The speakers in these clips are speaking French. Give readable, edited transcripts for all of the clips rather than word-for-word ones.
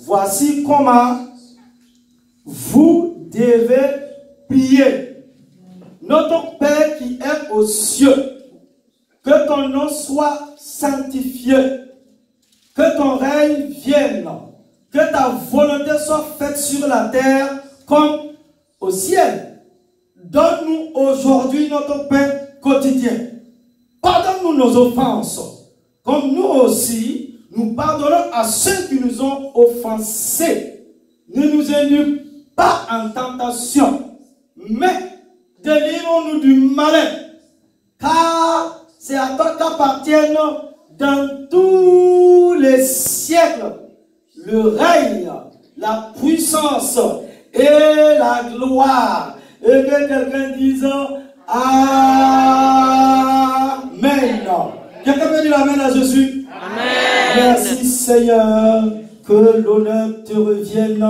voici comment vous devez prier. Notre Père qui est aux cieux, que ton nom soit sanctifié, que ton règne vienne, que ta volonté soit faite sur la terre comme au ciel. Donne-nous aujourd'hui notre pain quotidien. Pardonne-nous nos offenses, comme nous aussi, nous pardonnons à ceux qui nous ont offensés. Ne nous induis pas en tentation, mais délivre-nous du malin, car c'est à toi qu'appartiennent dans tous les siècles le règne, la puissance et la gloire. Et que quelqu'un dise Amen. Quelqu'un peut dire Amen à Jésus? Amen. Merci Seigneur, que l'honneur te revienne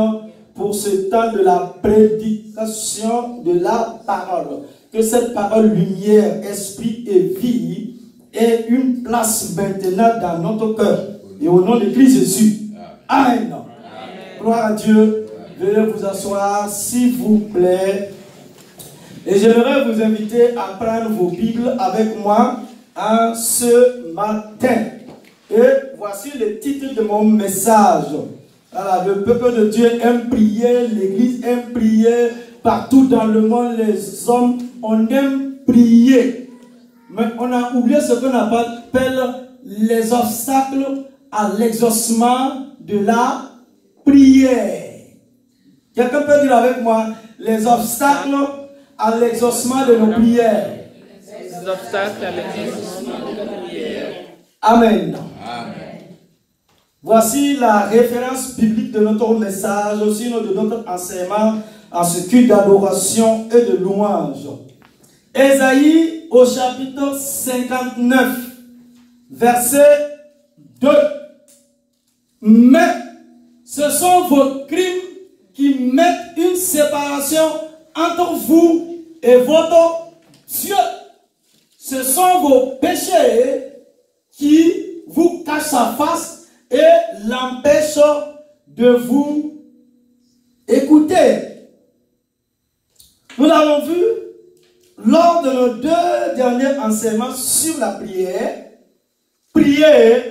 pour ce temps de la prédication de la parole. Que cette parole lumière, esprit et vie ait une place maintenant dans notre cœur. Et au nom de Christ Jésus. Amen. Amen. Gloire à Dieu. Veuillez vous asseoir s'il vous plaît. Et j'aimerais vous inviter à prendre vos Bibles avec moi ce matin. Et voici le titre de mon message. Voilà, le peuple de Dieu aime prier, l'Église aime prier, partout dans le monde, les hommes, on aime prier. Mais on a oublié ce qu'on appelle les obstacles à l'exaucement de la prière. Quelqu'un peut dire avec moi, les obstacles à l'exaucement de nos prières. Les obstacles à l'exaucement de nos prières. Amen. Amen. Voici la référence biblique de notre message, aussi de notre enseignement en ce culte d'adoration et de louange. Ésaïe au chapitre 59, verset 2. Mais ce sont vos crimes qui mettent une séparation entre vous et votre Dieu. Ce sont vos péchés qui vous cachent sa face et l'empêchent de vous écouter. Nous l'avons vu lors de nos deux derniers enseignements sur la prière. Prier,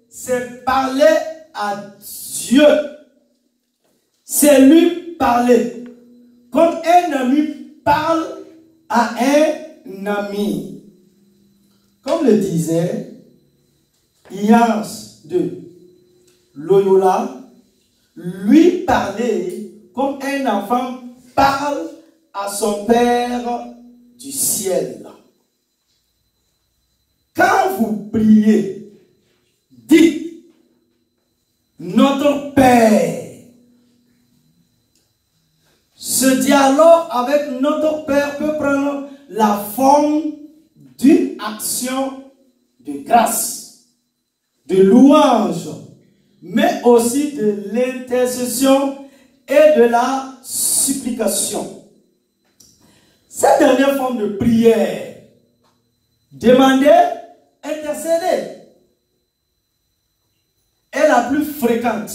c'est parler à Dieu. C'est lui parler. Comme un ami parle à un ami. Comme le disait Hyacinthe de Loyola, lui parler comme un enfant parle à son Père du ciel. Quand vous priez, dites notre Père. Ce dialogue avec notre Père peut prendre la forme d'une action de grâce, de louange, mais aussi de l'intercession et de la supplication. Cette dernière forme de prière, demander, intercéder, est la plus fréquente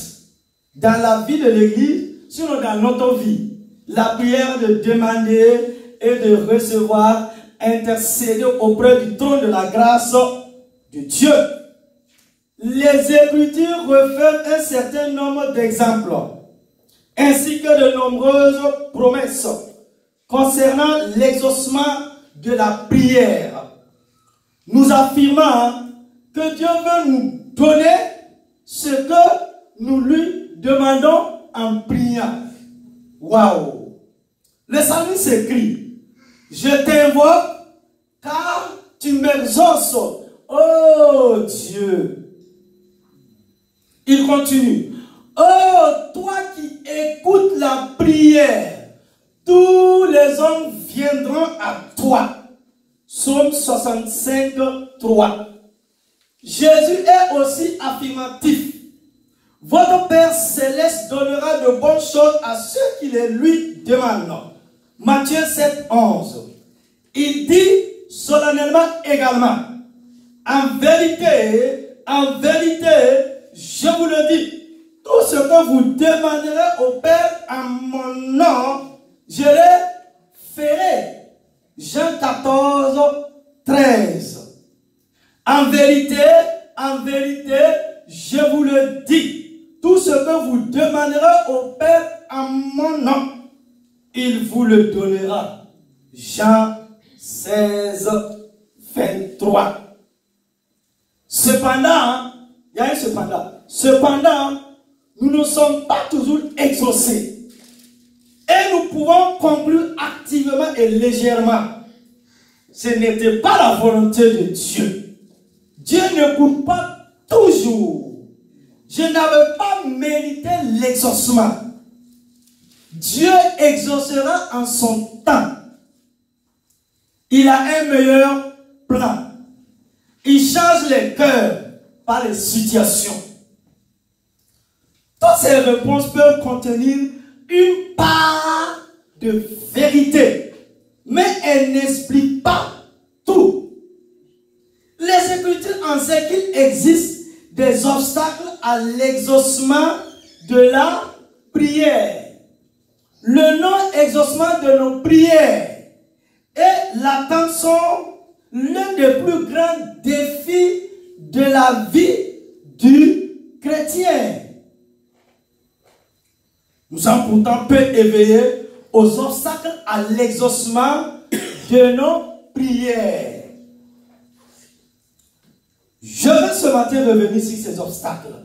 dans la vie de l'Église, sinon dans notre vie. La prière de demander et de recevoir, intercéder auprès du trône de la grâce de Dieu. Les Écritures referment un certain nombre d'exemples, ainsi que de nombreuses promesses concernant l'exaucement de la prière. Nous affirmons que Dieu veut nous donner ce que nous lui demandons en priant. Waouh! Le psalmiste écrit: je t'invoque car tu m'exauces, oh Dieu. Il continue: oh, toi qui écoutes la prière, tous les hommes viendront à toi. Psaume 65, 3. Jésus est aussi affirmatif. Votre Père Céleste donnera de bonnes choses à ceux qui les lui demandent. Matthieu 7, 11. Il dit solennellement également: en vérité, je vous le dis, tout ce que vous demanderez au Père en mon nom, je le ferai. Jean 14, 13. En vérité, je vous le dis, tout ce que vous demanderez au Père en mon nom, il vous le donnera. Jean 16, 23. Cependant, il y a un cependant. Cependant, nous ne sommes pas toujours exaucés. Et nous pouvons conclure activement et légèrement. Ce n'était pas la volonté de Dieu. Dieu n'écoute pas toujours. Je n'avais pas mérité l'exaucement. Dieu exaucera en son temps. Il a un meilleur plan. Il change les cœurs par les situations. Toutes ces réponses peuvent contenir une part de vérité, mais elles n'expliquent pas tout. Les Écritures enseignent qu'il existe des obstacles à l'exaucement de la prière. Le non-exaucement de nos prières et l'attente sont l'un des plus grands défis de la vie du chrétien. Nous sommes pourtant peu éveillés aux obstacles à l'exaucement de nos prières. Je veux ce matin revenir sur ces obstacles,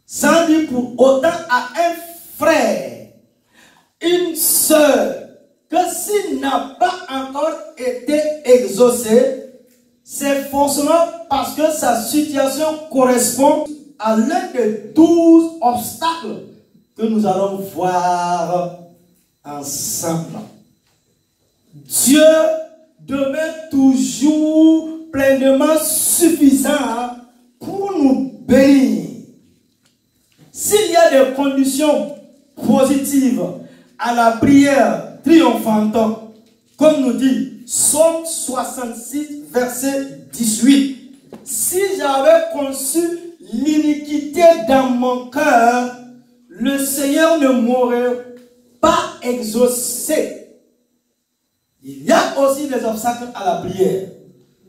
sans dire pour autant à un frère, une sœur, que s'il n'a pas encore été exaucé, c'est forcément parce que sa situation correspond à l'un des 12 obstacles que nous allons voir ensemble. Dieu demeure toujours pleinement suffisant pour nous bénir. S'il y a des conditions positives à la prière triomphante, comme nous dit Psaume 66, verset 18. Si j'avais conçu l'iniquité dans mon cœur, le Seigneur ne m'aurait pas exaucé. Il y a aussi des obstacles à la prière.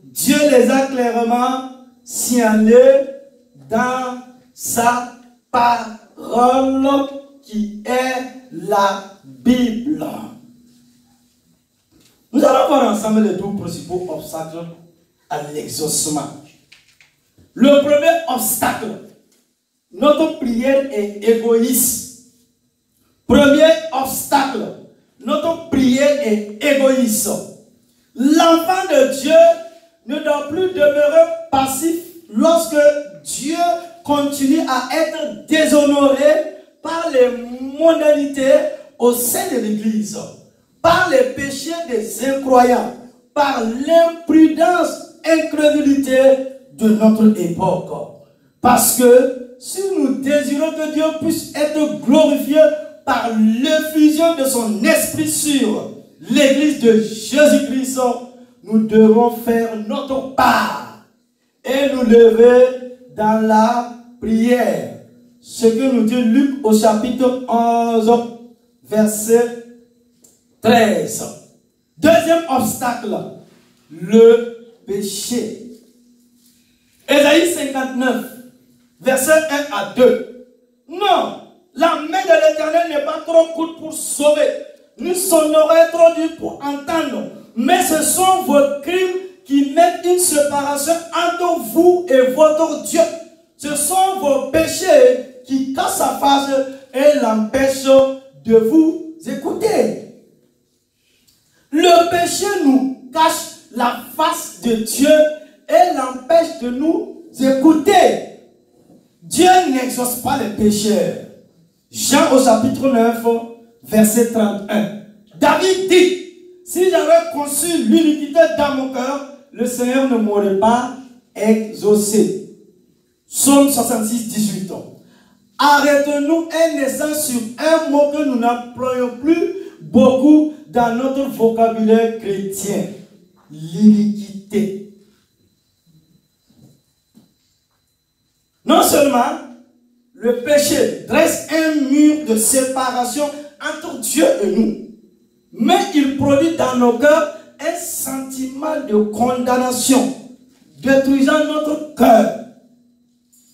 Dieu les a clairement signalés dans sa parole qui est la Bible. Nous allons voir ensemble les 12 principaux obstacles à l'exaucement. Le premier obstacle, notre prière est égoïste. Premier obstacle, notre prière est égoïste. L'enfant de Dieu ne doit plus demeurer passif lorsque Dieu continue à être déshonoré par les modalités au sein de l'Église, par les péchés des incroyants, par l'imprudence, incrédulité de notre époque. Parce que si nous désirons que Dieu puisse être glorifié par l'effusion de son esprit sur l'Église de Jésus-Christ, nous devons faire notre part et nous lever dans la prière. Ce que nous dit Luc au chapitre 11, verset 13. Deuxième obstacle, le péché. Ésaïe 59, verset 1 à 2. Non, la main de l'Éternel n'est pas trop courte pour sauver, ni son oreille trop dure pour entendre. Mais ce sont vos crimes qui mettent une séparation entre vous et votre Dieu. Ce sont vos péchés qui cachent sa face et l'empêchent de vous écouter. Le péché nous cache la face de Dieu et l'empêche de nous écouter. Dieu n'exauce pas les pécheurs. Jean au chapitre 9, verset 31. David dit, si j'avais conçu l'iniquité dans mon cœur, le Seigneur ne m'aurait pas exaucé. Psaume 66, 18. Arrêtons-nous un instant sur un mot que nous n'employons plus beaucoup dans notre vocabulaire chrétien. L'iniquité. Non seulement le péché dresse un mur de séparation entre Dieu et nous. Mais il produit dans nos cœurs un sentiment de condamnation, détruisant notre cœur.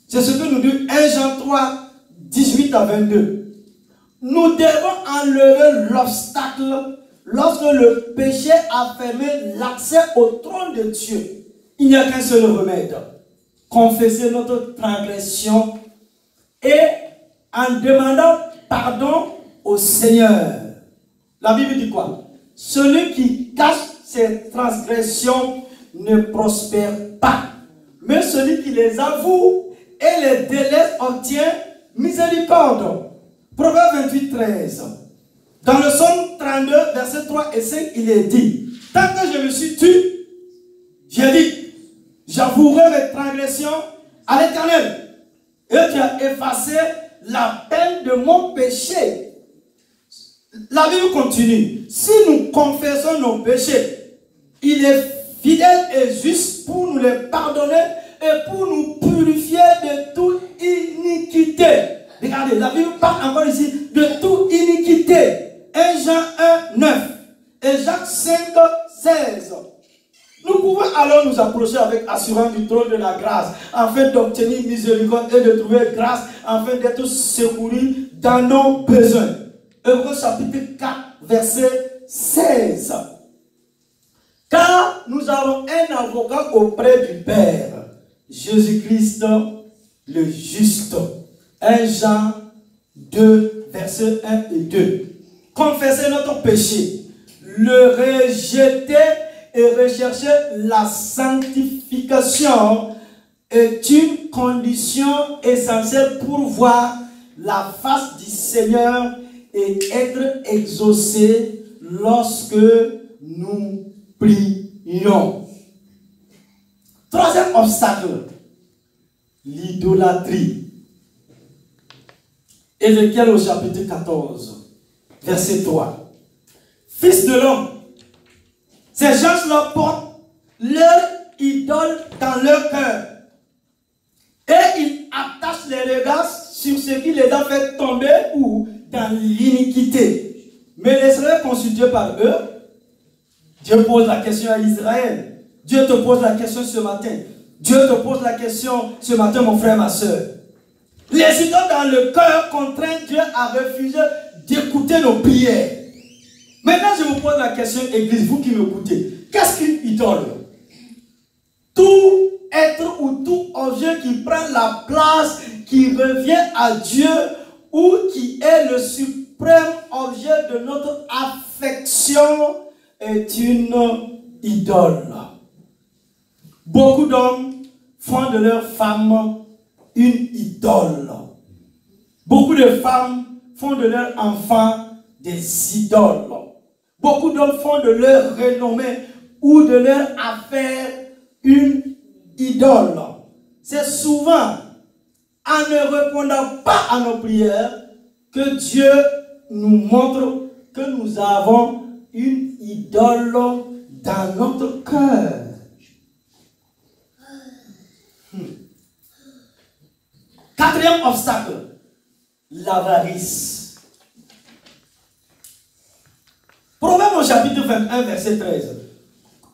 C'est ce que nous dit 1 Jean 3, 18 à 22. Nous devons enlever l'obstacle lorsque le péché a fermé l'accès au trône de Dieu. Il n'y a qu'un seul remède. Confesser notre transgression et en demandant pardon au Seigneur. La Bible dit quoi? Celui qui cache ses transgressions ne prospère pas. Mais celui qui les avoue et les délaisse obtient miséricorde. Proverbe 28, 13. Dans le psaume 32, versets 3 et 5, il est dit: tant que je me suis tué, j'ai dit, j'avouerai mes transgressions à l'Éternel. Et tu as effacé la peine de mon péché. La Bible continue. Si nous confessons nos péchés, il est fidèle et juste pour nous les pardonner et pour nous purifier de toute iniquité. Regardez, la Bible parle encore ici de toute iniquité. 1 Jean 1, 9 et Jacques 5, 16. Nous pouvons alors nous approcher avec assurance du trône de la grâce afin d'obtenir miséricorde et de trouver grâce afin d'être secourus dans nos besoins. Hébreux chapitre 4, verset 16. Car nous avons un avocat auprès du Père, Jésus-Christ le juste. 1 Jean 2, verset 1 et 2. Confesser notre péché, le rejeter et rechercher la sanctification est une condition essentielle pour voir la face du Seigneur et être exaucé lorsque nous prions. Troisième obstacle, l'idolâtrie. Ézéchiel au chapitre 14, verset 3. Fils de l'homme, ces gens-là portent leur idole dans leur cœur et ils attachent les regards sur ce qui les a fait tomber ou dans l'iniquité. Mais l'Israël consulté par eux, Dieu pose la question à Israël. Dieu te pose la question ce matin. Dieu te pose la question ce matin, mon frère, ma soeur. Les idoles dans le cœur contraignent Dieu à refuser d'écouter nos prières. Maintenant, je vous pose la question, Église, vous qui m'écoutez. Qu'est-ce qu'une idole? Tout être ou tout objet qui prend la place, qui revient à Dieu ou qui est le suprême objet de notre affection est une idole. Beaucoup d'hommes font de leur femme une idole. Beaucoup de femmes font de leurs enfants des idoles. Beaucoup d'hommes font de leur renommée ou de leur affaire une idole. C'est souvent en ne répondant pas à nos prières que Dieu nous montre que nous avons une idole dans notre cœur. Quatrième obstacle, l'avarice. Proverbe au chapitre 21, verset 13.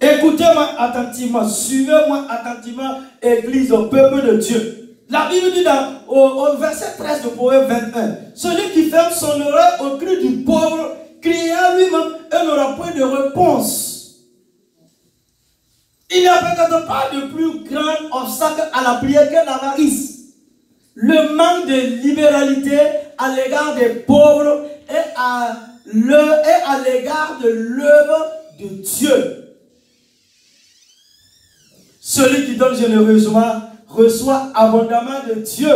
Écoutez-moi attentivement, suivez-moi attentivement, Église, au peuple de Dieu. La Bible dit au verset 13 de Proverbe 21, celui qui ferme son oreille au cri du pauvre, criera lui-même et n'aura point de réponse. Il n'y a peut-être pas de plus grand obstacle à la prière que l'avarice. Le manque de libéralité à l'égard des pauvres et à l'égard de l'œuvre de Dieu. Celui qui donne généreusement reçoit abondamment de Dieu.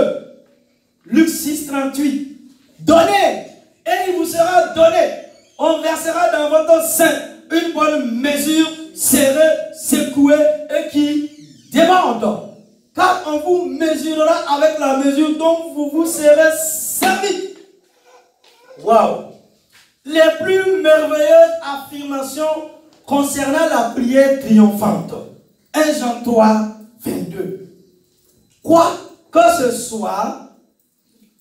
Luc 6, 38. Donnez et il vous sera donné. On versera dans votre sein une bonne mesure, serrée, secouée et qui déborde. Car on vous mesurera avec la mesure dont vous vous serez servi. Waouh! Les plus merveilleuses affirmations concernant la prière triomphante. 1 Jean 3, 22. Quoi que ce soit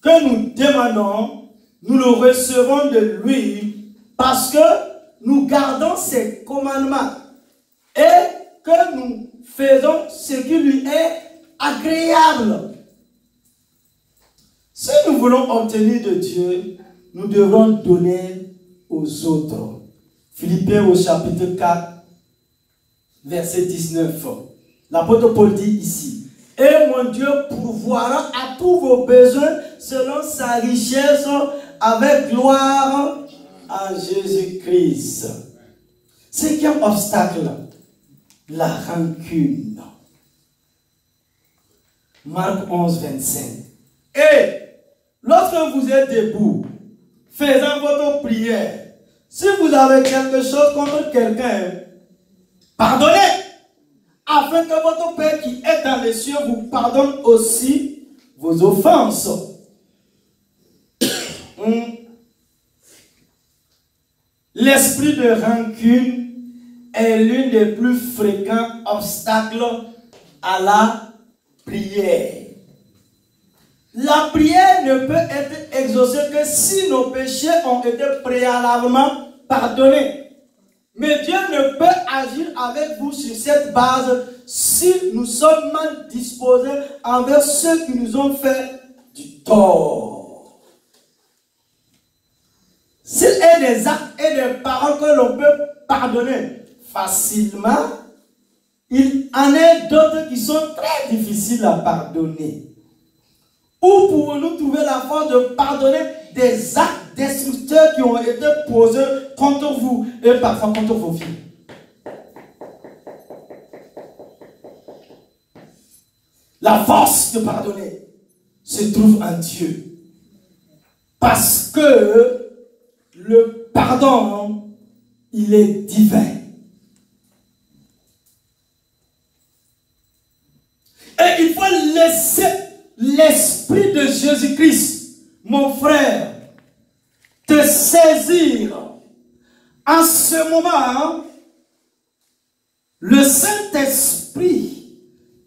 que nous demandons, nous le recevons de lui parce que nous gardons ses commandements et que nous faisons ce qui lui est agréable. Si nous voulons obtenir de Dieu, nous devrons donner aux autres. Philippiens au chapitre 4, verset 19. L'apôtre Paul dit ici, « Et mon Dieu pourvoira à tous vos besoins selon sa richesse avec gloire en Jésus-Christ. » Cinquième obstacle, la rancune. Marc 11, 25. Et lorsque vous êtes debout, faisant votre prière, si vous avez quelque chose contre quelqu'un, pardonnez, afin que votre Père qui est dans les cieux vous pardonne aussi vos offenses. L'esprit de rancune est l'une des plus fréquents obstacles à la prière. La prière ne peut être exaucée que si nos péchés ont été préalablement pardonnés. Mais Dieu ne peut agir avec vous sur cette base si nous sommes mal disposés envers ceux qui nous ont fait du tort. S'il est des actes et des paroles que l'on peut pardonner facilement, il en est d'autres qui sont très difficiles à pardonner. Où pouvons-nous trouver la force de pardonner des actes destructeurs qui ont été posés contre vous et parfois contre vos vies? La force de pardonner se trouve en Dieu. Parce que le pardon, il est divin. Et il faut laisser l'Esprit de Jésus-Christ, mon frère, te saisir. En ce moment, le Saint-Esprit,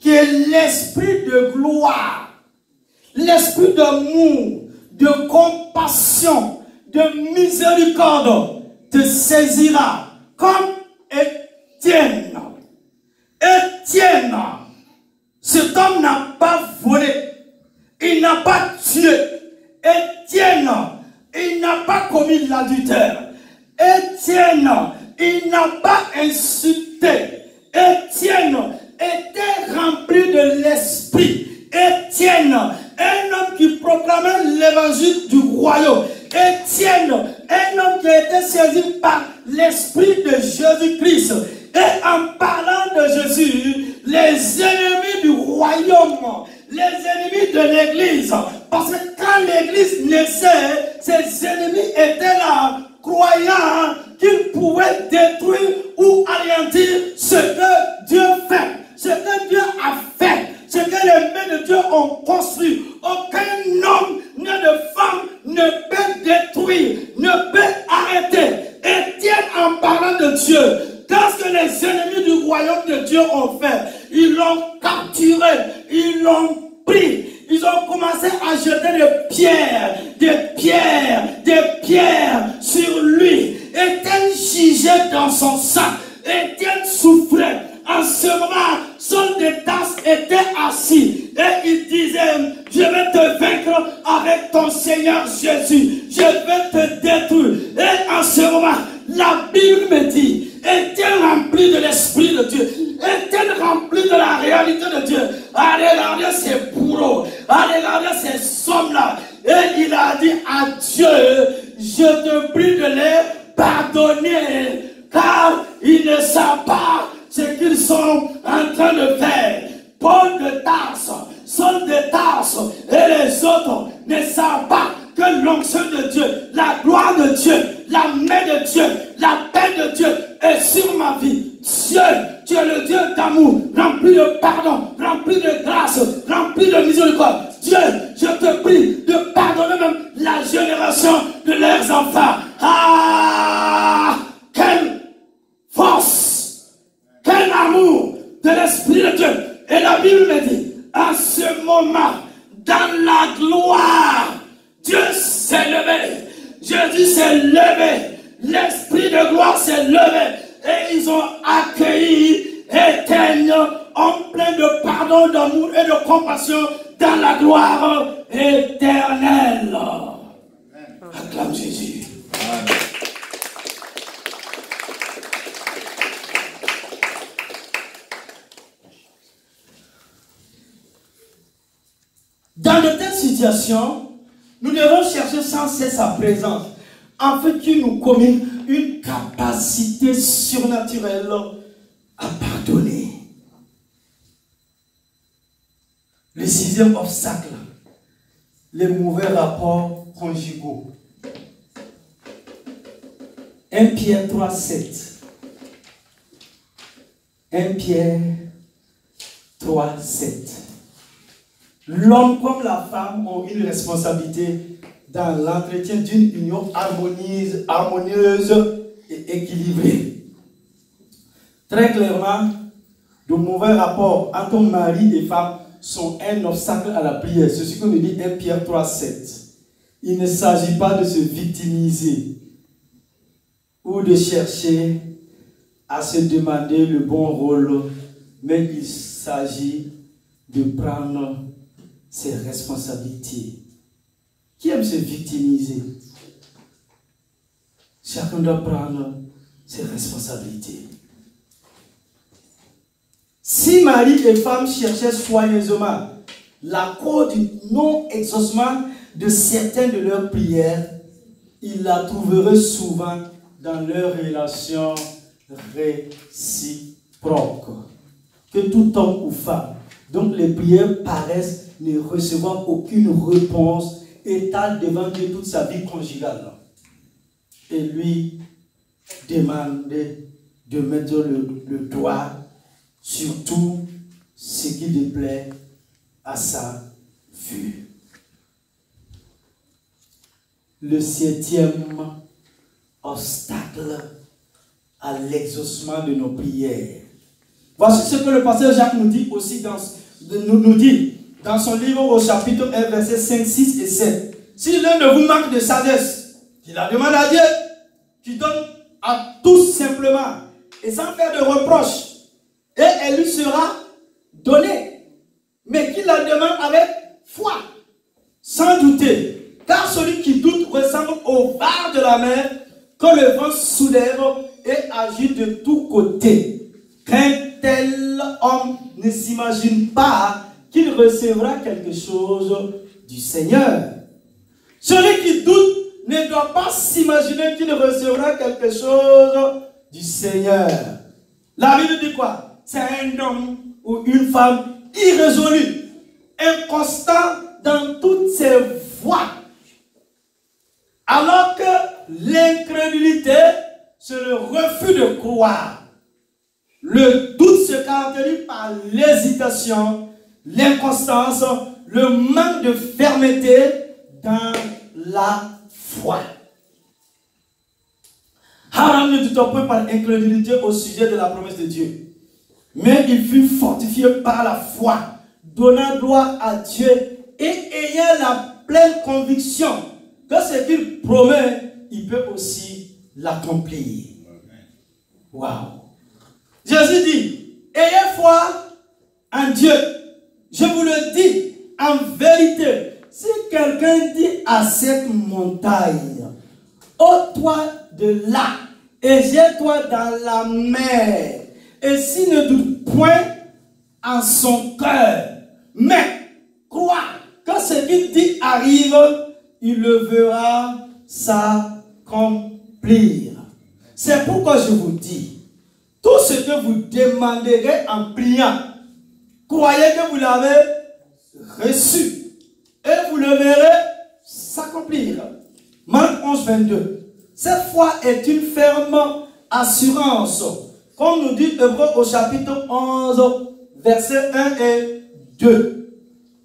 qui est l'Esprit de gloire, l'Esprit d'amour, de compassion, de miséricorde, te saisira comme Étienne. Étienne, cet homme n'a pas volé. Il n'a pas tué. Étienne, il n'a pas commis l'adultère. Étienne, il n'a pas insulté. Étienne était rempli de l'esprit. Étienne, un homme qui proclamait l'évangile du royaume. Étienne, un homme qui a été saisi par l'esprit de Jésus-Christ. Et en parlant de Jésus, les ennemis du royaume, les ennemis de l'église, parce que quand l'église naissait, ses ennemis étaient là, croyant qu'ils pouvaient détruire ou anéantir ce que Dieu fait, ce que Dieu a fait, ce que les mains de Dieu ont construit. Aucun homme ni de femme ne peut détruire, ne peut arrêter. Étienne, en parlant de Dieu, qu'est-ce que les ennemis du royaume de Dieu ont fait? Ils l'ont capturé, ils l'ont pris. Ils ont commencé à jeter des pierres sur lui. Étienne gisait dans son sang. Étienne souffrait. En ce moment, son détasse était assis. Et il disait, je vais te vaincre avec ton Seigneur Jésus. Je vais te détruire. Et en ce moment, la Bible me dit, Étienne rempli de l'Esprit de Dieu, Étienne rempli de la réalité de Dieu, a regardé ces bourreaux, a regardé ces sommes-là, et il a dit à Dieu, je te prie de les pardonner, car ils ne savent pas ce qu'ils sont en train de faire. Paul de Tarse, Saul de Tarse et les autres ne savent pas que l'onction de Dieu, la gloire de Dieu, la main de Dieu, la paix de Dieu est sur ma vie. Dieu, tu es le Dieu d'amour, rempli de pardon, rempli de grâce, rempli de miséricorde. Dieu, je te prie de pardonner même la génération de leurs enfants. Ah, quelle force, quel amour de l'Esprit de Dieu. Et la Bible me dit, à ce moment, dans la gloire, Dieu s'est levé. L'Esprit de gloire s'est levé. Et ils ont accueilli Éteigne en plein de pardon, d'amour et de compassion dans la gloire éternelle. Acclame Jésus. Amen. Dans de telles situations, nous devons chercher sans cesse sa présence, afin qu'il nous communique une capacité surnaturelle à pardonner. Le sixième obstacle, les mauvais rapports conjugaux. 1 Pierre 3, 7. 1 Pierre 3, 7. L'homme comme la femme ont une responsabilité dans l'entretien d'une union harmonieuse et équilibrée. Très clairement, de mauvais rapports entre mari et femme sont un obstacle à la prière. C'est ce que nous dit 1 Pierre 3, 7. Il ne s'agit pas de se victimiser ou de chercher à se demander le bon rôle, mais il s'agit de prendre ses responsabilités. Qui aime se victimiser? Chacun doit prendre ses responsabilités. Si mari et femme cherchaient soigneusement la cause du non-exaucement de certaines de leurs prières, ils la trouveraient souvent dans leurs relations réciproques. Que tout homme ou femme, donc les prières paraissent ne recevoir aucune réponse, étale devant Dieu toute sa vie conjugale. Et lui demander de mettre le doigt sur tout ce qui déplaît à sa vue. Le septième obstacle à l'exaucement de nos prières. Voici ce que le pasteur Jacques nous dit aussi nous dit dans son livre au chapitre 1, versets 5, 6 et 7. Si l'un de vous manque de sagesse, qu'il la demande à Dieu, qui donne à tous simplement et sans faire de reproches, et elle lui sera donnée. Mais qu'il la demande avec foi, sans douter. Car celui qui doute ressemble au vent de la mer que le vent soulève et agite de tous côtés. Qu'un tel homme ne s'imagine pas qu'il recevra quelque chose du Seigneur. Celui qui doute ne doit pas s'imaginer qu'il recevra quelque chose du Seigneur. La Bible dit quoi? C'est un homme ou une femme irrésolu, inconstant dans toutes ses voies. Alors que l'incrédulité, c'est le refus de croire. Le doute se caractérise par l'hésitation, l'inconstance, le manque de fermeté dans la foi. Haran ne douta point par incrédulité au sujet de la promesse de Dieu. Mais il fut fortifié par la foi, donnant gloire à Dieu et ayant la pleine conviction que ce qu'il promet, il peut aussi l'accomplir. Waouh! Jésus dit, ayez foi en Dieu. Je vous le dis en vérité, si quelqu'un dit à cette montagne, ôte-toi de là et jette-toi dans la mer, et s'il ne doute point en son cœur, mais croit que ce qu'il dit arrive, il le verra s'accomplir. C'est pourquoi je vous dis, tout ce que vous demanderez en priant, croyez que vous l'avez reçu et vous le verrez s'accomplir. Marc 11, 22. Cette foi est une ferme assurance, comme nous dit Hébreux au chapitre 11, versets 1 et 2.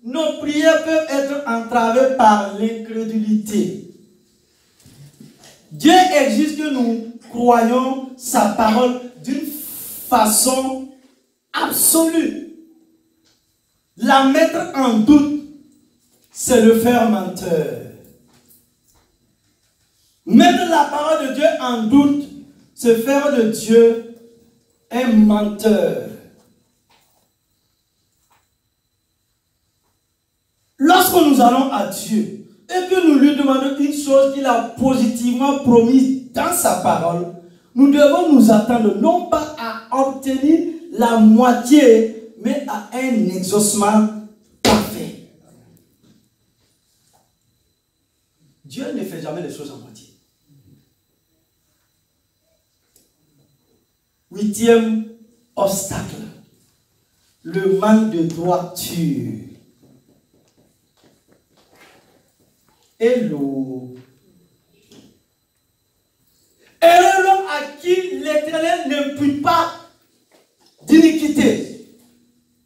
Nos prières peuvent être entravées par l'incrédulité. Dieu exige que nous croyons sa parole d'une façon absolue. La mettre en doute, c'est le faire menteur. Mettre la parole de Dieu en doute, c'est faire de Dieu un menteur. Lorsque nous allons à Dieu et que nous lui demandons une chose qu'il a positivement promise dans sa parole, nous devons nous attendre non pas à obtenir la moitié, mais à un exaucement parfait. Dieu ne fait jamais les choses en moitié. 8e obstacle, le manque de droiture. Hello. Et l'homme à qui l'Éternel n'impute pas d'iniquité.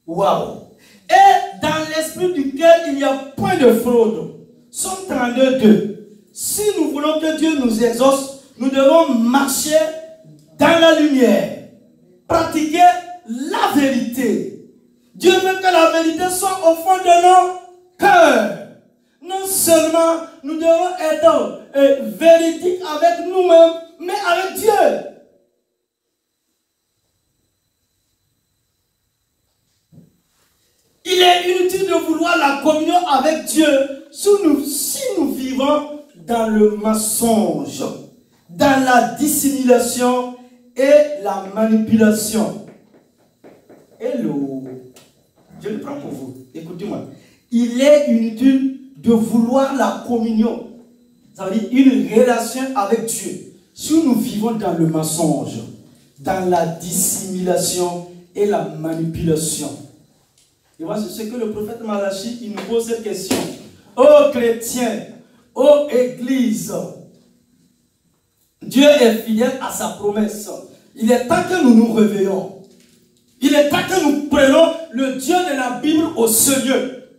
Waouh. Et dans l'esprit duquel il n'y a point de fraude. Somme 32:2. Si nous voulons que Dieu nous exauce, nous devons marcher dans la lumière, pratiquer la vérité. Dieu veut que la vérité soit au fond de nos cœurs. Non seulement nous devons être véridiques avec nous-mêmes, mais avec Dieu. Il est inutile de vouloir la communion avec Dieu si nous vivons dans le mensonge, dans la dissimulation et la manipulation. Hello. Je le prends pour vous. Écoutez-moi. Il est inutile de vouloir la communion. Ça veut dire une relation avec Dieu. Si nous vivons dans le mensonge, dans la dissimulation et la manipulation. Et voici ce que le prophète Malachie, il nous pose cette question. Ô chrétiens, ô église, Dieu est fidèle à sa promesse. Il est temps que nous nous réveillons. Il est temps que nous prenons le Dieu de la Bible au sérieux.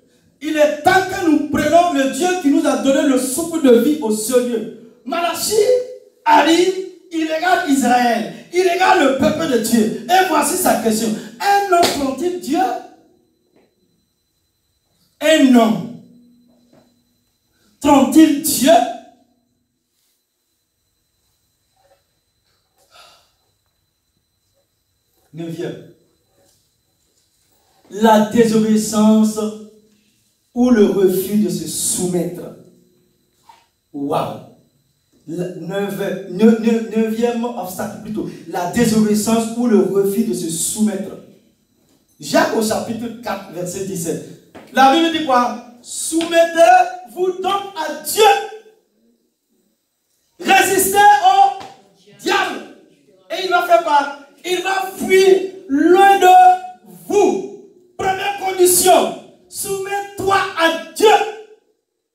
Il est temps que nous prenons le Dieu qui nous a donné le souffle de vie au sérieux. Malachie arrive, il regarde Israël, il regarde le peuple de Dieu. Et voici sa question. Un homme trompe-t-il Dieu? Un homme trompe-t-il Dieu? Neuvième. La désobéissance ou le refus de se soumettre. Waouh! Neuvième obstacle plutôt. La désobéissance ou le refus de se soumettre. Jacques au chapitre 4, verset 17. La Bible dit quoi? Soumettez-vous donc à Dieu. Résistez au diable. Et il va faire quoi? Il va fuir loin de vous. Première condition. Soumets-toi à Dieu.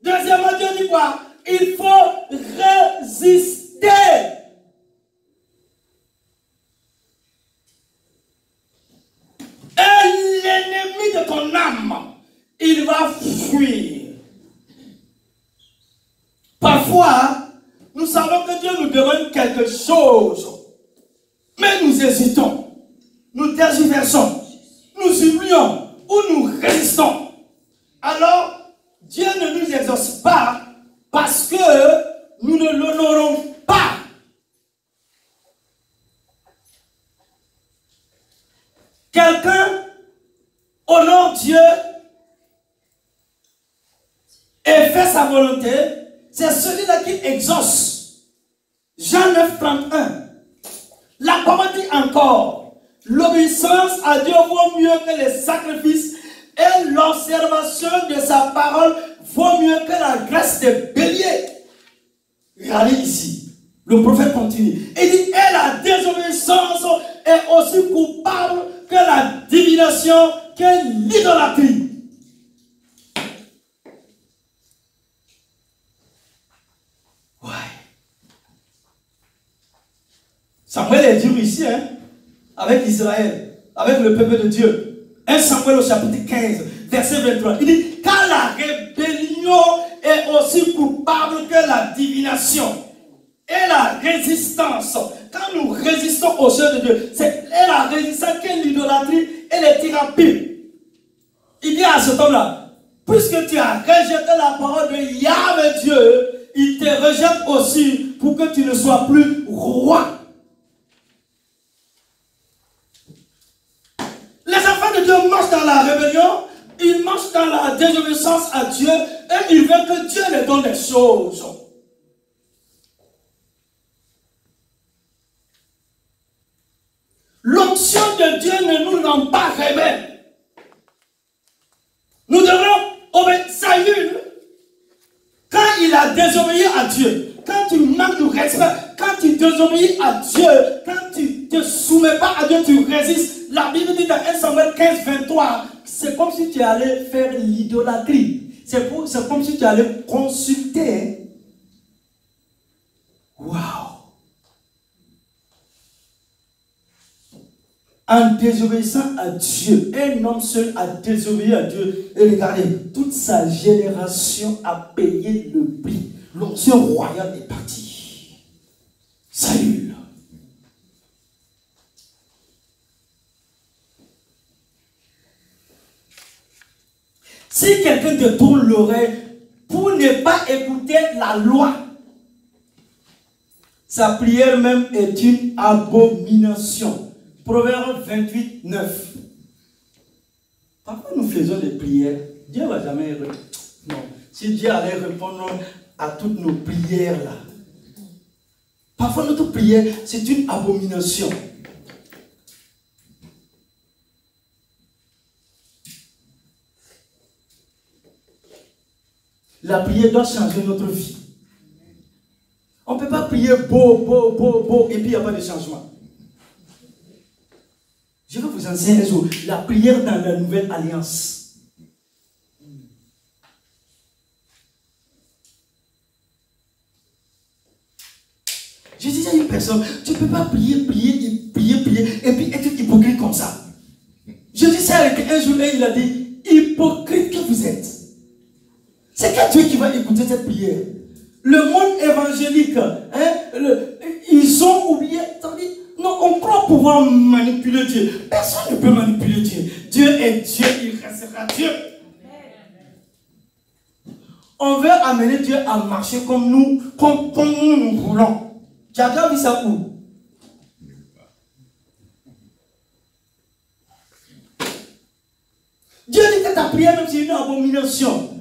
Deuxièmement, Dieu dit quoi? Il faut résister. Et l'ennemi de ton âme, il va fuir. Parfois, nous savons que Dieu nous demande quelque chose, mais nous hésitons, nous tergiversons, nous humilions ou nous résistons. Alors, Dieu ne nous exauce pas parce que nous ne l'honorons pas. Quelqu'un honore Dieu et fait sa volonté, c'est celui-là qui exauce. Jean 9, 31. La parole dit encore, l'obéissance à Dieu vaut mieux que les sacrifices et l'observation de sa parole vaut mieux que la graisse des béliers. Regardez ici, le prophète continue. Il dit, et la désobéissance est aussi coupable que la divination, que l'idolâtrie. Ouais. Samuel est dur ici, hein, avec Israël, avec le peuple de Dieu. 1 Samuel au chapitre 15, verset 23. Il dit, car la rébellion est aussi coupable que la divination. Et la résistance, quand nous résistons aux choses de Dieu, c'est la résistance que l'idolâtrie et les thérapies. Il dit à cet homme-là, puisque tu as rejeté la parole de Yahvé Dieu, il te rejette aussi pour pour que tu ne sois plus roi. Les enfants de Dieu marchent dans la rébellion, ils marchent dans la désobéissance à Dieu et ils veulent que Dieu leur donne des choses. L'onction de Dieu ne nous rend pas rebelles. Nous devons obéir. Saül, quand il a désobéi à Dieu, quand tu manques de respect, quand tu désobéis à Dieu, quand tu ne te soumets pas à Dieu, tu résistes. La Bible dit dans 1 Samuel 15, 23, c'est comme si tu allais faire l'idolâtrie. C'est comme si tu allais consulter. Waouh! En désobéissant à Dieu, un homme seul a désobéi à Dieu. Et regardez, toute sa génération a payé le prix. L'onction royale est partie. Saül. Si quelqu'un te tourne l'oreille pour ne pas écouter la loi, sa prière même est une abomination. Proverbe 28, 9. Parfois nous faisons des prières. Dieu ne va jamais répondre. Non. Si Dieu allait répondre à toutes nos prières là. Parfois notre prière, c'est une abomination. La prière doit changer notre vie. On ne peut pas prier beau, et puis il n'y a pas de changement. Je vais vous enseigner un jour la prière dans la nouvelle alliance. Je disais à une personne, tu ne peux pas prier, et puis être hypocrite comme ça. Je disais avec un jour et il a dit, hypocrite que vous êtes. C'est quel Dieu qui va écouter cette prière? Le monde évangélique, ils ont oublié, non, on croit pouvoir manipuler Dieu. Personne ne peut manipuler Dieu. Dieu est Dieu, il restera Dieu. On veut amener Dieu à marcher comme nous voulons. Tu as déjà vu ça où? Dieu dit que ta prière même c'est une abomination.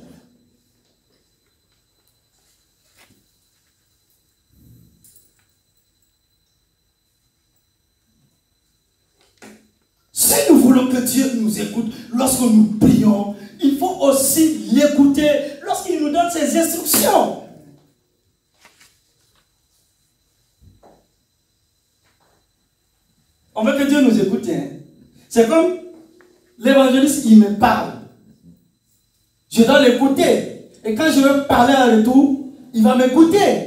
Si nous voulons que Dieu nous écoute lorsque nous prions, il faut aussi l'écouter lorsqu'il nous donne ses instructions. On veut que Dieu nous écoute. Hein? C'est comme l'évangéliste, il me parle. Je dois l'écouter. Et quand je veux parler en retour, il va m'écouter.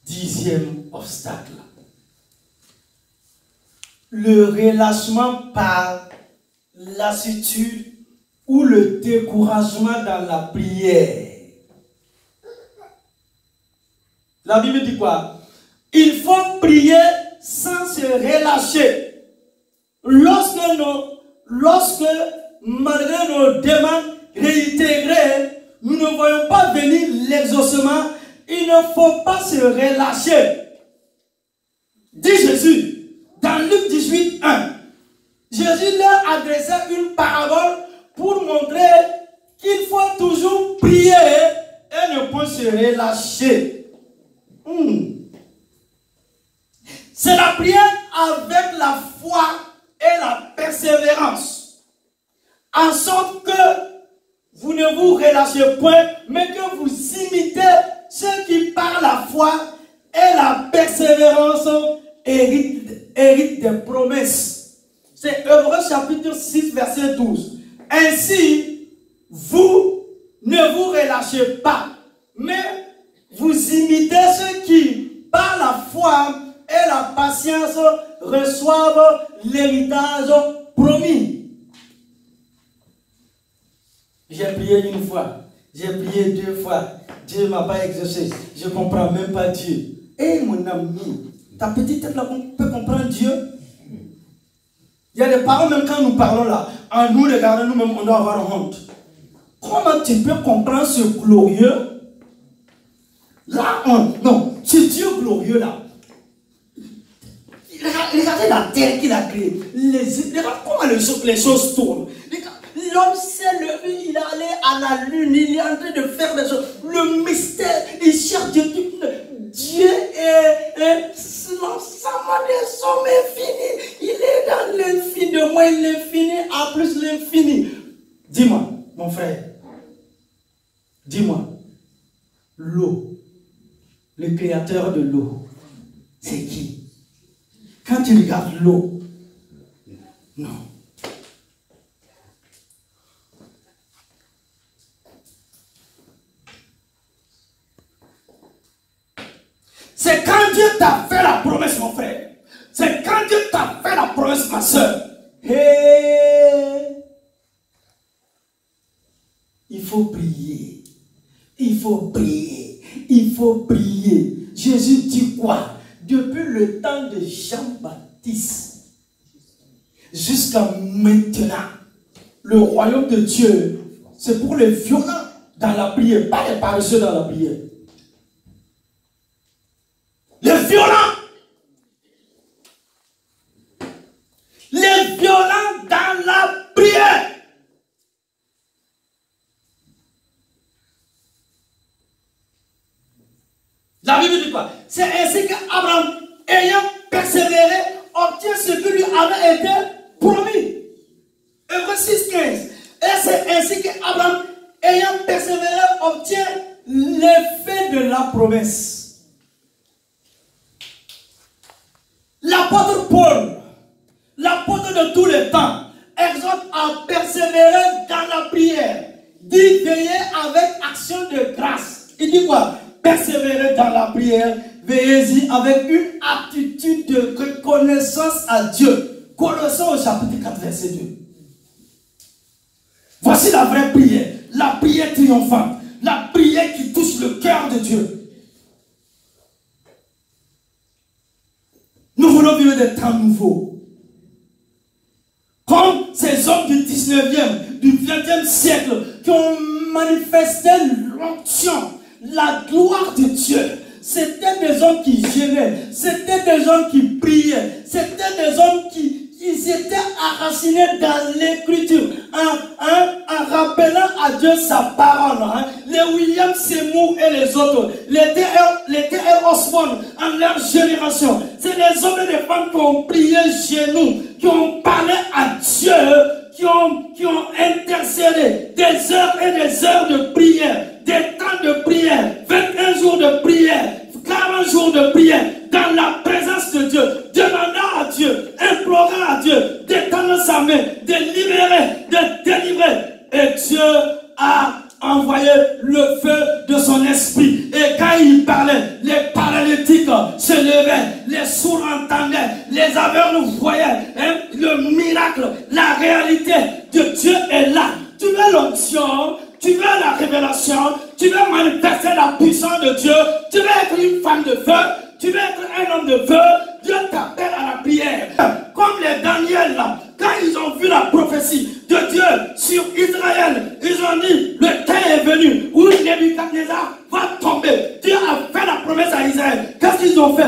Dixième obstacle. Le relâchement par lassitude ou le découragement dans la prière. La Bible dit quoi? Il faut prier sans se relâcher. Lorsque malgré nos demandes réitérées, nous ne voyons pas venir l'exaucement, il ne faut pas se relâcher. Dit Jésus, dans Luc 18, 1, Jésus leur adressait une parabole pour montrer qu'il faut toujours prier et ne pas se relâcher. C'est la prière avec la foi et la persévérance, en sorte que vous ne vous relâchez point, mais que vous imitez ceux qui par la foi et la persévérance héritent des promesses. C'est Hébreux chapitre 6 verset 12. Ainsi, vous ne vous relâchez pas, mais vous imitez ceux qui par la foi et la patience reçoivent l'héritage promis. J'ai prié une fois, j'ai prié deux fois, Dieu ne m'a pas exaucé, je ne comprends même pas Dieu. Et mon ami, Ta petite tête là peut comprendre Dieu. Il y a des parents, même quand nous parlons là, en nous regardant nous-mêmes, on doit avoir honte. Comment tu peux comprendre ce glorieux? Là, non, ce Dieu glorieux là. Regardez la terre qu'il a créée. Regardez comment les choses tournent. L'homme s'est levé, il est allé à la lune, il est en train de faire des choses. Le mystère, il cherche Dieu. Dieu est l'ensemble des hommes est fini. Il est dans l'infini. De moins l'infini à plus l'infini. Dis-moi, mon frère. Dis-moi. L'eau. Le créateur de l'eau. C'est qui? Quand tu regardes l'eau. Non. C'est quand Dieu t'a fait la promesse, mon frère. C'est quand Dieu t'a fait la promesse, ma soeur. Hey. Il faut prier. Il faut prier. Il faut prier. Jésus dit quoi? Depuis le temps de Jean-Baptiste jusqu'à maintenant, le royaume de Dieu, c'est pour les violents dans la prière, pas les paresseux dans la prière. Les violents. Les violents dans la prière. La Bible dit quoi? C'est ainsi qu'Abraham, ayant persévéré, obtient ce qui lui avait été promis. Hébreux 6:15. Et c'est ainsi qu'Abraham, ayant persévéré, obtient l'effet de la promesse. L'apôtre Paul, l'apôtre de tous les temps, exhorte à persévérer dans la prière. Dit veiller avec action de grâce. Il dit quoi? Persévérer dans la prière, veillez-y avec une attitude de reconnaissance à Dieu. Colossiens au chapitre 4, verset 2. Voici la vraie prière, la prière triomphante, la prière qui touche le cœur de Dieu. Nous voulons vivre des temps nouveaux. Comme ces hommes du 19e, du 20e siècle qui ont manifesté l'onction, la gloire de Dieu. C'était des hommes qui gênaient, c'était des hommes qui priaient, c'était des hommes qui étaient enracinés dans l'écriture, en rappelant à Dieu sa parole. Les William Seymour et les autres, les T.R. Osborne en leur génération, c'est des hommes et des femmes qui ont prié chez nous, qui ont parlé à Dieu, qui ont intercédé des heures et des heures de prière, des temps de prière, 21 jours de prière, 40 jours de prière, dans la présence de Dieu, demandant à Dieu, implorant à Dieu, d'étendre sa main, de libérer, de délivrer. Et Dieu a envoyé le feu de son esprit. Et quand il parlait, les paralytiques se levaient, les sourds entendaient, les aveugles voyaient. Le miracle, la réalité de Dieu est là. Tu veux l'onction, tu veux la révélation, tu veux manifester la puissance de Dieu, tu veux être une femme de feu, tu veux être un homme de feu, Dieu t'appelle à la prière. Comme les Daniel là, quand ils ont vu la prophétie de Dieu sur Israël, ils ont dit, le temps est venu où Nebuchadnezzar va tomber. Dieu a fait la promesse à Israël. Qu'est-ce qu'ils ont fait?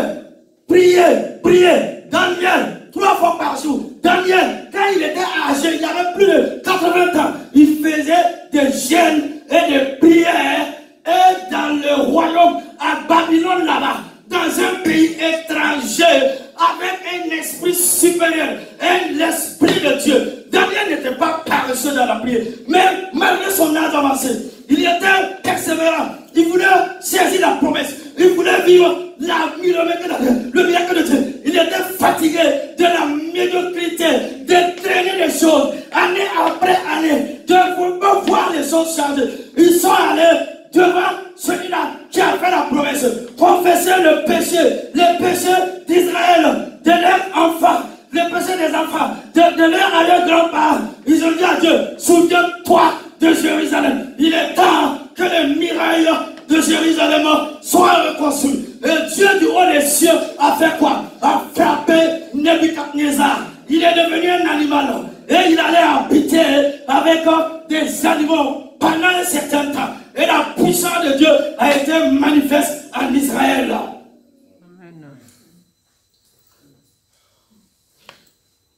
Prier, prier. Daniel, 3 fois par jour. Daniel, quand il était âgé, il avait plus de 80 ans, il faisait des jeûnes et des prières. Et dans le royaume, à Babylone là-bas, dans un pays étranger, avec un esprit supérieur, l'esprit de Dieu. Daniel n'était pas paresseux dans la prière, mais malgré son âge avancé, il était persévérant. Il voulait saisir la promesse. Il voulait vivre le miracle de Dieu. Il était fatigué de la médiocrité, de traîner les choses, année après année, de voir les choses changer. Ils sont allés devant celui-là qui a fait la promesse, confesser le péché, les péchés d'Israël, de leurs enfants, les péchés cieux a fait quoi? A frappé Nebuchadnezzar. Il est devenu un animal et il allait habiter avec des animaux pendant un certain temps. Et la puissance de Dieu a été manifeste en Israël.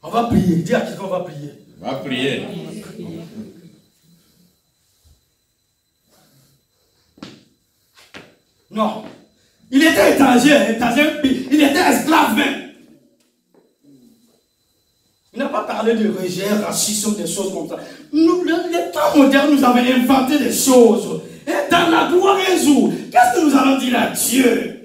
On va prier. Dis à quelqu'un, on va prier. On va prier. Non. Il était étranger, il était esclave même. Il n'a pas parlé de rejet, racisme, des choses comme ça. Nous, les temps modernes, nous avons inventé des choses. Et dans la gloire un jour, qu'est-ce que nous allons dire à Dieu?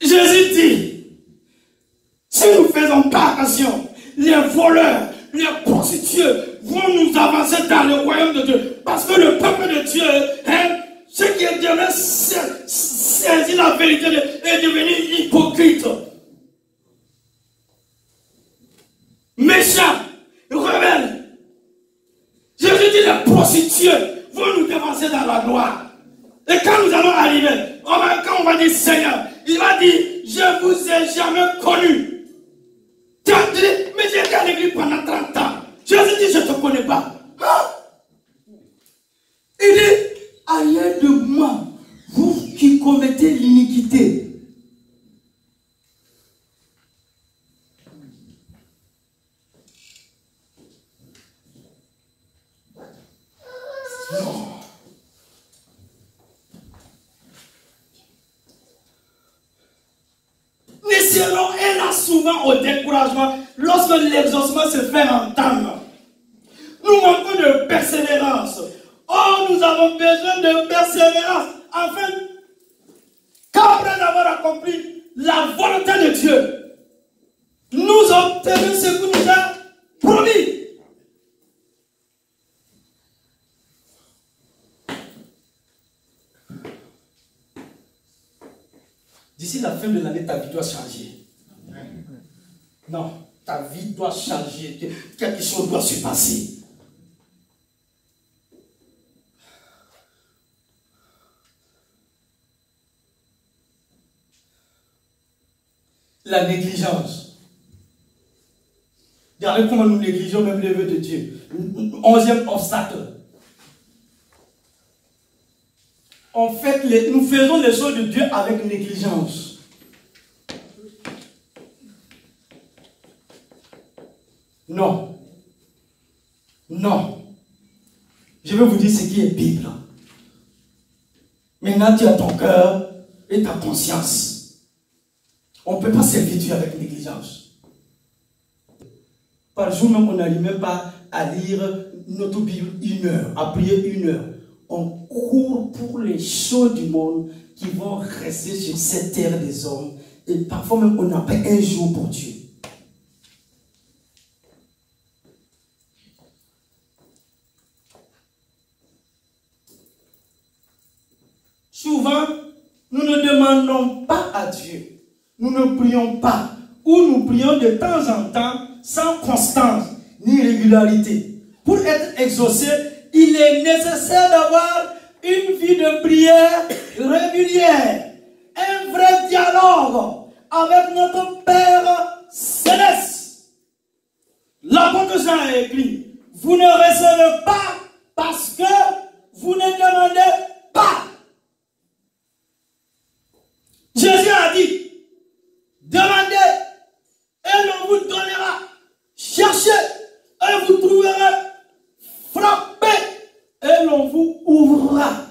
Jésus dit, si nous ne faisons pas attention, les voleurs, les prostituées vont nous avancer dans le royaume de Dieu. Parce que le peuple de Dieu, ceux qui est devenu saisi la vérité est devenu hypocrite, méchant, rebelle. Jésus dit, les prostituées vont nous devancer dans la gloire. Et quand nous allons arriver, quand on va dire Seigneur, il va dire, je vous ai jamais connu. Tu as dit, mais j'ai été à l'église pendant 30 ans. Jésus dit, je ne te connais pas. Hein? Il dit, allez de moi, vous qui commettez l'iniquité. Non. Nous serons hélas souvent au découragement lorsque l'exaucement se fait entendre. Nous manquons de persévérance. Oh, nous avons besoin de persévérance afin qu'après avoir accompli la volonté de Dieu, nous obtenons ce que nous a promis. D'ici la fin de l'année, ta vie doit changer. Non, ta vie doit changer. Quelque chose doit se passer. La négligence. Regardez comment nous négligeons même les vœux de Dieu. 11e obstacle. En fait, nous faisons les choses de Dieu avec négligence. Non. Non. Je vais vous dire ce qui est Bible. Maintenant, tu as ton cœur et ta conscience. On ne peut pas servir Dieu avec négligence. Par jour même, on n'arrive même pas à lire notre Bible 1 heure, à prier 1 heure. On court pour les choses du monde qui vont rester sur cette terre des hommes. Et parfois même, on n'a pas un jour pour Dieu. Souvent, nous ne demandons pas à Dieu. Nous ne prions pas. Ou nous prions de temps en temps, sans constance ni régularité. Pour être exaucé, il est nécessaire d'avoir une vie de prière régulière, un vrai dialogue avec notre Père Céleste. L'apôtre Jean a écrit, vous ne recevez pas parce que vous ne demandez pas. Jésus a dit, demandez et l'on vous donnera. Cherchez et vous trouverez. Frappez et l'on vous ouvrira.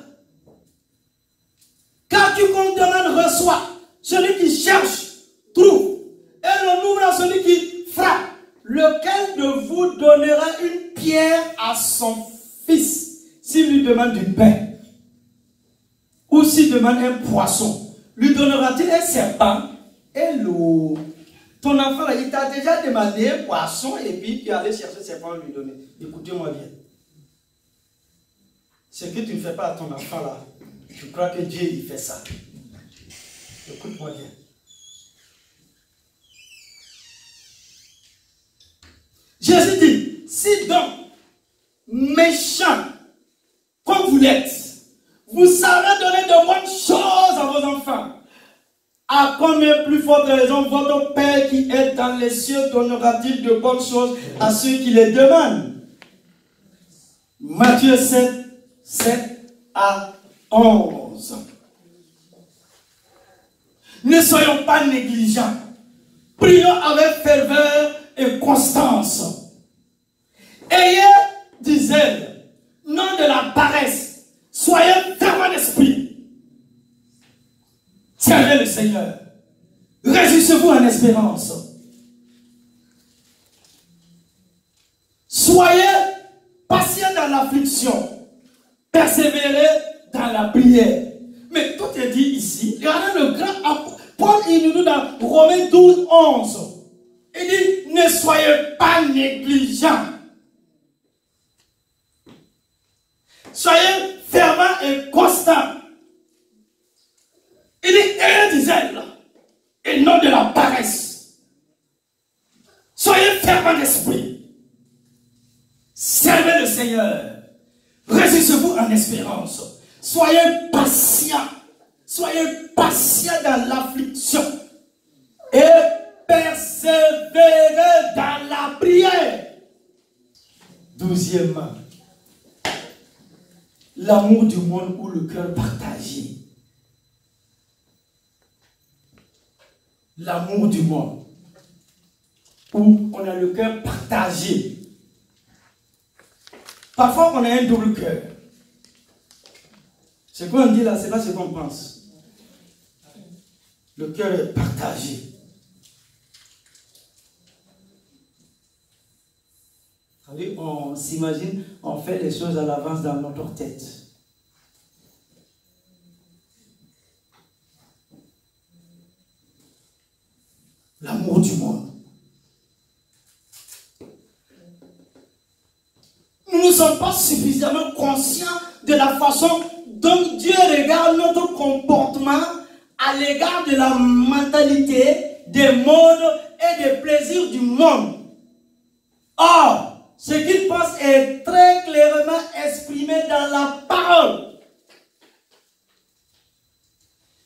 Car tu qu'on demande reçoit. Celui qui cherche trouve. Et l'on ouvre à celui qui frappe. Lequel de vous donnera une pierre à son fils s'il lui demande du pain? Ou s'il demande un poisson? Lui donnera-t-il un serpent? Hello. Ton enfant, là, il t'a déjà demandé un poisson et puis tu es allé chercher un serpent et lui donner. Écoutez-moi bien. Ce que tu ne fais pas à ton enfant là, tu crois que Dieu il fait ça. Écoute-moi bien. Jésus dit, si donc, méchants, comme vous l'êtes, vous savez donner de bonnes choses à vos enfants, à combien plus forte raison votre Père qui est dans les cieux donnera-t-il de bonnes choses à ceux qui les demandent. Matthieu 7, 7 à 11. Ne soyons pas négligents. Prions avec ferveur et constance. Ayez du zèle, non de la paresse. Soyez ferments d'esprit. Servez le Seigneur. Réjouissez-vous en espérance. Soyez patients dans l'affliction. Persévérez dans la prière. Mais tout est dit ici. Regardez le grand apôtre. Paul, il nous dit dans Romains 12, 11. Il dit, ne soyez pas négligents. Soyez fervents et constants. Il dit, ayez du zèle et non de la paresse. Soyez fervents d'esprit. Servez le Seigneur. Réjouissez-vous en espérance. Soyez patients. Soyez patients dans l'affliction. Et persévérez dans la prière. 12e. L'amour du monde ou le cœur partagé. L'amour du monde où on a le cœur partagé. Parfois on a un double cœur. Ce qu'on dit là, c'est pas ce qu'on pense. Le cœur est partagé. On s'imagine, on fait les choses à l'avance dans notre tête. L'amour du monde. Nous ne sommes pas suffisamment conscients de la façon dont Dieu regarde notre comportement à l'égard de la mentalité, des modes et des plaisirs du monde. Or, ce qu'il pense est très clairement exprimé dans la parole.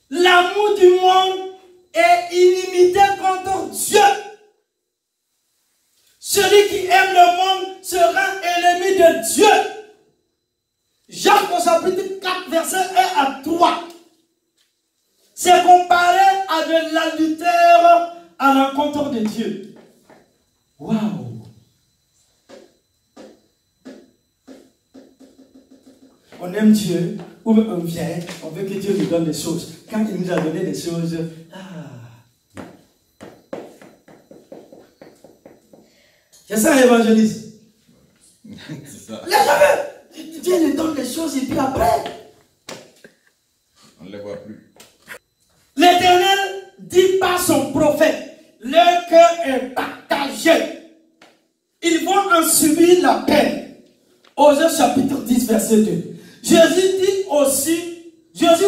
L'amour du monde est illimité contre Dieu. Celui qui aime le monde se rend ennemi de Dieu. Jacques au chapitre 4, verset 1 à 3. C'est comparé à de l'adultère à l'encontre de Dieu. Waouh! On aime Dieu, ou on vient, on veut que Dieu nous donne des choses. Quand il nous a donné des choses, c'est ça l'évangélisme. C'est ça. Dieu nous donne des choses et puis après, on ne les voit plus. l'Éternel dit par son prophète, leur cœur est partagé. Ils vont en subir la peine. Osée chapitre 10, verset 2. Jésus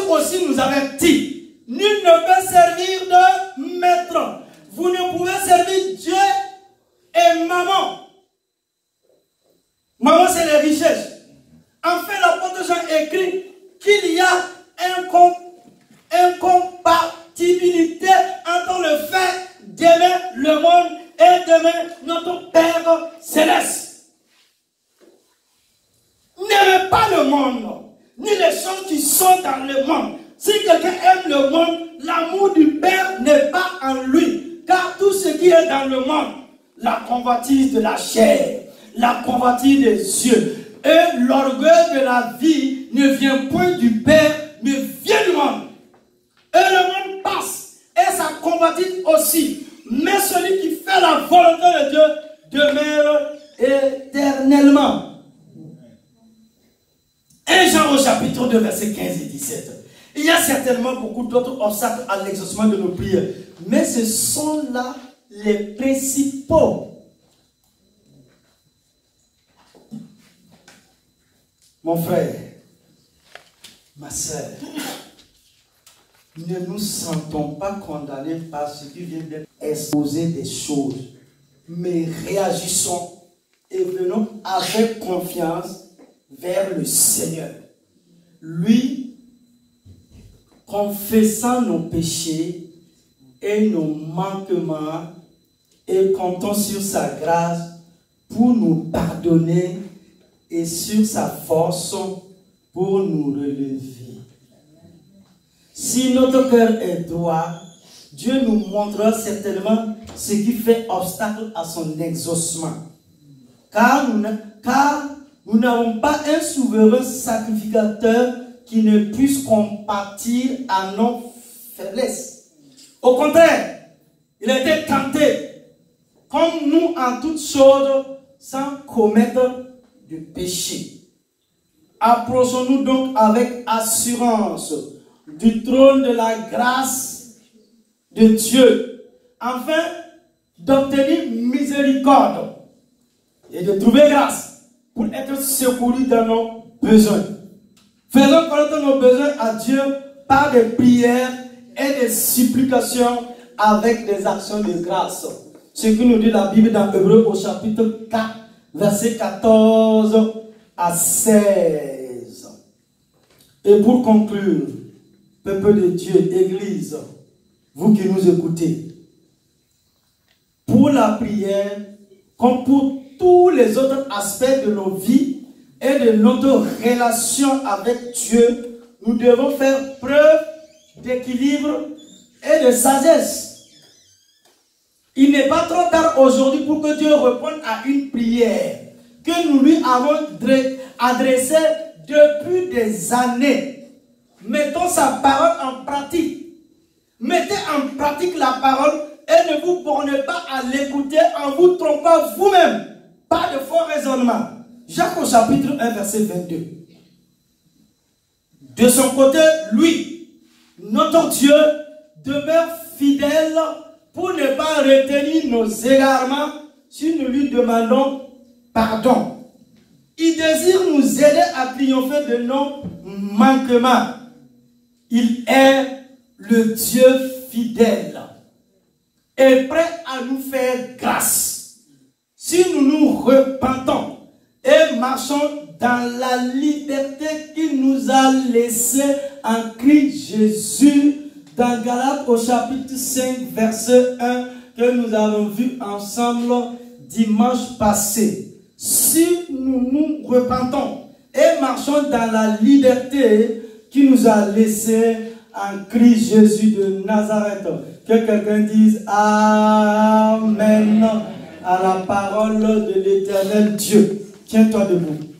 aussi nous avertit, nul ne peut servir de maître. Vous ne pouvez servir Dieu et maman. Maman, c'est les richesses. En fait, l'apôtre Jean écrit qu'il y a incompatibilité entre le fait d'aimer le monde et d'aimer notre Père céleste. N'aimez pas le monde, ni les choses qui sont dans le monde. Si quelqu'un aime le monde, l'amour du Père n'est pas en lui. Car tout ce qui est dans le monde, la convoitise de la chair, la convoitise des yeux et l'orgueil de la vie ne vient point du Père, mais vient du monde. Et le monde passe, et sa convoitise aussi. Mais celui qui fait la volonté de Dieu demeure éternellement. 1 Jean au chapitre 2, versets 15 et 17. Il y a certainement beaucoup d'autres obstacles à l'exaucement de nos prières. Mais ce sont là les principaux. Mon frère, ma soeur, ne nous sentons pas condamnés par ce qui vient d'être exposé des choses, mais réagissons et venons avec confiance vers le Seigneur. Lui, confessant nos péchés et nos manquements et comptons sur sa grâce pour nous pardonner et sur sa force pour nous relever. Si notre cœur est droit, Dieu nous montrera certainement ce qui fait obstacle à son exaucement. Car nous n'avons pas un souverain sacrificateur qui ne puisse compatir à nos faiblesses. Au contraire, il a été tenté, comme nous en toutes choses, sans commettre de péché. Approchons-nous donc avec assurance du trône de la grâce de Dieu, afin d'obtenir miséricorde et de trouver grâce pour être secourus dans nos besoins. Faisons connaître nos besoins à Dieu par des prières et des supplications avec des actions de grâce. Ce que nous dit la Bible dans Hébreux au chapitre 4, versets 14 à 16. Et pour conclure, peuple de Dieu, Église, vous qui nous écoutez, pour la prière, comme pour tous les autres aspects de nos vies et de notre relation avec Dieu, nous devons faire preuve d'équilibre et de sagesse. Il n'est pas trop tard aujourd'hui pour que Dieu réponde à une prière que nous lui avons adressée depuis des années. Mettons sa parole en pratique. Mettez en pratique la parole et ne vous bornez pas à l'écouter en vous trompant vous-même. Pas de faux raisonnement. Jacques au chapitre 1, verset 22. De son côté, lui, notre Dieu, demeure fidèle pour ne pas retenir nos égarements si nous lui demandons pardon. Il désire nous aider à triompher de nos manquements. Il est le Dieu fidèle et prêt à nous faire grâce. Si nous nous repentons et marchons dans la liberté qu'il nous a laissée en Christ Jésus, dans Galates au chapitre 5, verset 1, que nous avons vu ensemble dimanche passé. Si nous nous repentons et marchons dans la liberté qui nous a laissée en Christ Jésus de Nazareth, que quelqu'un dise Amen à la parole de l'Éternel Dieu. Tiens-toi debout.